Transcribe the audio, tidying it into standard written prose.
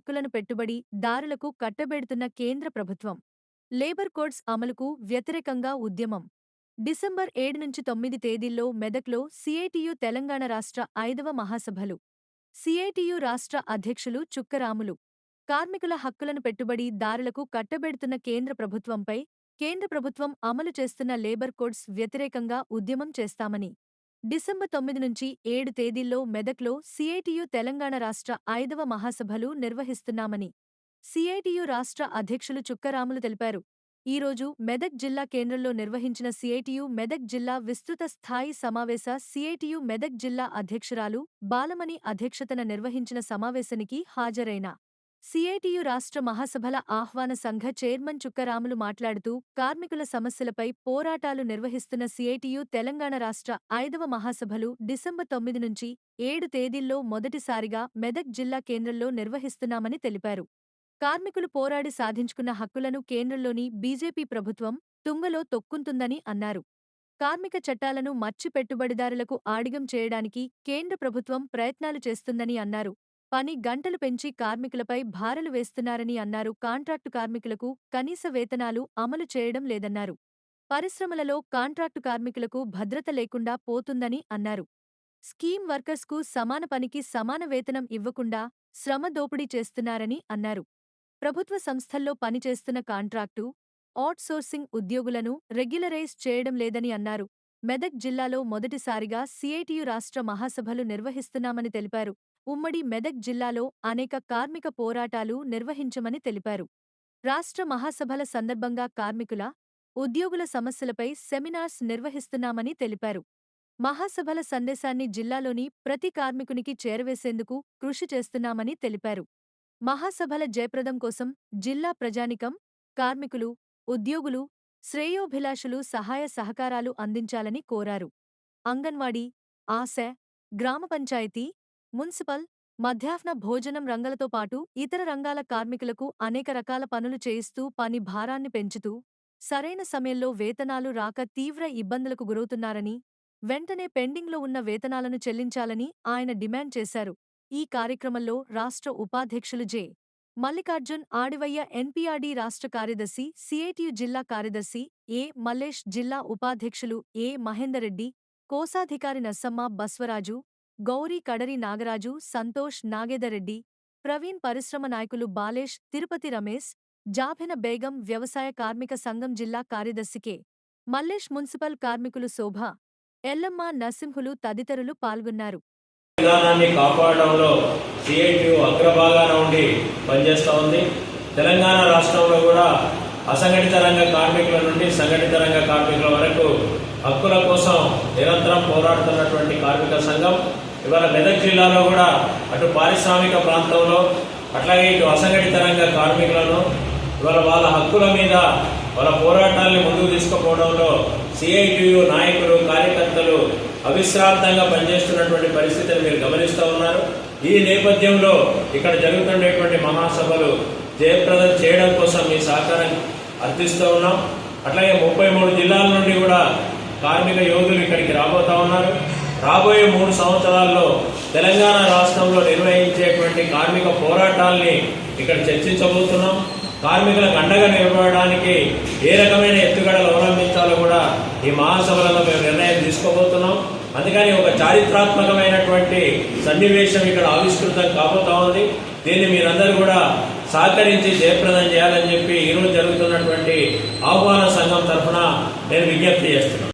హక్కులను పెట్టుబడి దారులకు కట్టబెడుతున్న కేంద్ర ప్రభుత్వం. లేబర్ కోడ్స్ అమలుకు వ్యతిరేకంగా ఉద్యమం. డిసెంబర్ 7-9 తేదీల్లో మెదక్లో సిఐటియు తెలంగాణ రాష్ట్ర 5వ మహాసభలు. సిఐటియు రాష్ట్ర అధ్యక్షులు చుక్కరాములు. కార్మికుల హక్కులను పెట్టుబడి దారులకు కట్టబెడుతున్న కేంద్ర ప్రభుత్వంపై, కేంద్ర ప్రభుత్వం అమలు చేస్తున్న లేబర్ కోడ్స్ వ్యతిరేకంగా ఉద్యమం చేస్తామని. డిసెంబర్ 9-7 తేదీల్లో మెదక్లో సిఐటియు తెలంగాణ రాష్ట్ర 5వ మహాసభలు నిర్వహిస్తున్నామని సిఐటియు రాష్ట్ర అధ్యక్షులు చుక్కరాములు తెలిపారు. ఈరోజు మెదక్ జిల్లా కేంద్రంలో నిర్వహించిన సిఐటియు మెదక్ జిల్లా విస్తృత స్థాయి సమావేశ సిఐటియు మెదక్ జిల్లా అధ్యక్షురాలు బాలమణి అధ్యక్షతన నిర్వహించిన సమావేశానికి హాజరైన సిఐటియు రాష్ట్ర మహాసభల ఆహ్వాన సంఘ చైర్మన్ చుక్కరాములు మాట్లాడుతూ, కార్మికుల సమస్యలపై పోరాటాలు నిర్వహిస్తున్న సిఐటియు తెలంగాణ రాష్ట్ర 5వ మహాసభలు డిసెంబర్ 9-7 తేదీల్లో మొదటిసారిగా మెదక్ జిల్లా కేంద్రంలో నిర్వహిస్తున్నామని తెలిపారు. కార్మికులు పోరాడి సాధించుకున్న హక్కులను కేంద్రంలోని బీజేపీ ప్రభుత్వం తుంగలో తొక్కుంటుందని అన్నారు. కార్మిక చట్టాలను మర్చి పెట్టుబడిదారులకు ఆడిగం చేయడానికి కేంద్ర ప్రభుత్వం ప్రయత్నాలు చేస్తుందని అన్నారు. పని గంటలు పెంచి కార్మికులపై భారాలు వేస్తున్నారని అన్నారు. కాంట్రాక్టు కార్మికులకు కనీస వేతనాలు అమలు చేయడం లేదన్నారు. పరిశ్రమలలో కాంట్రాక్టు కార్మికులకు భద్రత లేకుండా పోతుందని అన్నారు. స్కీమ్ వర్కర్స్కు సమాన పనికి సమాన వేతనం ఇవ్వకుండా శ్రమ దోపిడీ చేస్తున్నారని అన్నారు. ప్రభుత్వ సంస్థల్లో పనిచేస్తున్న కాంట్రాక్టు, ఔట్సోర్సింగ్ ఉద్యోగులను రెగ్యులరైజ్ చేయడం లేదని అన్నారు. మెదక్ జిల్లాలో మొదటిసారిగా సిఐటియు రాష్ట్ర మహాసభలు నిర్వహిస్తున్నామని తెలిపారు. ఉమ్మడి మెదక్ జిల్లాలో అనేక కార్మిక పోరాటాలు నిర్వహించమని తెలిపారు. రాష్ట్ర మహాసభల సందర్భంగా కార్మికుల, ఉద్యోగుల సమస్యలపై సెమినార్స్ నిర్వహిస్తున్నామని తెలిపారు. మహాసభల సందేశాన్ని జిల్లాలోని ప్రతి కార్మికునికి చేరవేసేందుకు కృషి చేస్తున్నామని తెలిపారు. మహాసభల జయప్రదం కోసం జిల్లా ప్రజానికం, కార్మికులు, ఉద్యోగులు, శ్రేయోభిలాషులు సహాయ సహకారాలు అందించాలని కోరారు. అంగన్వాడీ, ఆశా, గ్రామ పంచాయతీ, మున్సిపల్, మధ్యాహ్న భోజనం రంగాలతో పాటు ఇతర రంగాల కార్మికులకు అనేక రకాల పనులు చేయిస్తూ పని భారాన్ని పెంచుతూ సరైన సమయంలో వేతనాలు రాక తీవ్ర ఇబ్బందులకు గురవుతున్నారని, వెంటనే పెండింగ్లో ఉన్న వేతనాలను చెల్లించాలని ఆయన డిమాండ్ చేశారు. ఈ కార్యక్రమంలో రాష్ట్ర ఉపాధ్యక్షులు జె. మల్లికార్జున్ ఆడివయ్య, ఎన్పీఆర్డీ రాష్ట్ర కార్యదర్శి, సిఐటియు జిల్లా కార్యదర్శి ఏ. మల్లేష్, జిల్లా ఉపాధ్యక్షులు ఏ. మహేందర్రెడ్డి, కోశాధికారి నర్సమ్మ, బస్వరాజు, గౌరీ, కడరి నాగరాజు, సంతోష్, నాగేదరెడ్డి, ప్రవీణ్, పరిశ్రమ నాయకులు బాలేష్, తిరుపతి రమేశ్, జాఫెన బేగం, వ్యవసాయ కార్మిక సంఘం జిల్లా కార్యదర్శి కె. మల్లేష్, మున్సిపల్ కార్మికులు శోభ, ఎల్లమ్మ, నరసింహులు తదితరులు పాల్గొన్నారు. విధానాన్ని కాపాడడంలో సిఐటియు అగ్రభాగాన ఉండి పనిచేస్తూ ఉంది. తెలంగాణ రాష్ట్రంలో కూడా అసంఘటిత రంగ కార్మికుల నుండి సంఘటిత రంగ కార్మికుల వరకు హక్కుల కోసం నిరంతరం పోరాడుతున్నటువంటి కార్మిక సంఘం ఇవాళ మెదక్ జిల్లాలో కూడా అటు పారిశ్రామిక ప్రాంతంలో అట్లాగే ఇటు అసంఘటిత రంగ కార్మికులను ఇవాళ వాళ్ళ హక్కుల మీద వాళ్ళ పోరాటాన్ని ముందుకు తీసుకుపోవడంలో సిఐటియు నాయకులు, కార్యకర్తలు అవిశ్రాంతంగా పనిచేస్తున్నటువంటి పరిస్థితిని మీరు గమనిస్తూ ఉన్నారు. ఈ నేపథ్యంలో ఇక్కడ జరుగుతున్నటువంటి మహాసభలు జయప్రదం చేయడం కోసం మీ సహకారం అర్థిస్తూ ఉన్నాం. అట్లాగే 33 జిల్లాల నుండి కూడా కార్మిక యోధులు ఇక్కడికి రాబోతా ఉన్నారు. రాబోయే 3 సంవత్సరాల్లో తెలంగాణ రాష్ట్రంలో నిర్వహించేటువంటి కార్మిక పోరాటాల్ని ఇక్కడ చర్చించబోతున్నాం. కార్మికులకు అండగా నిలబడడానికి ఏ రకమైన ఎత్తుగడలు అవలంబించాలో కూడా ఈ మహాసభలలో మేము నిర్ణయం తీసుకోబోతున్నాం. అందుకని ఒక చారిత్రాత్మకమైనటువంటి సన్నివేశం ఇక్కడ ఆవిష్కృతం కాబోతా ఉంది. దీన్ని మీరందరూ కూడా సహకరించి జయప్రదం చేయాలని చెప్పి ఈరోజు జరుగుతున్నటువంటి ఆహ్వాన సంఘం తరఫున నేను విజ్ఞప్తి చేస్తున్నాను.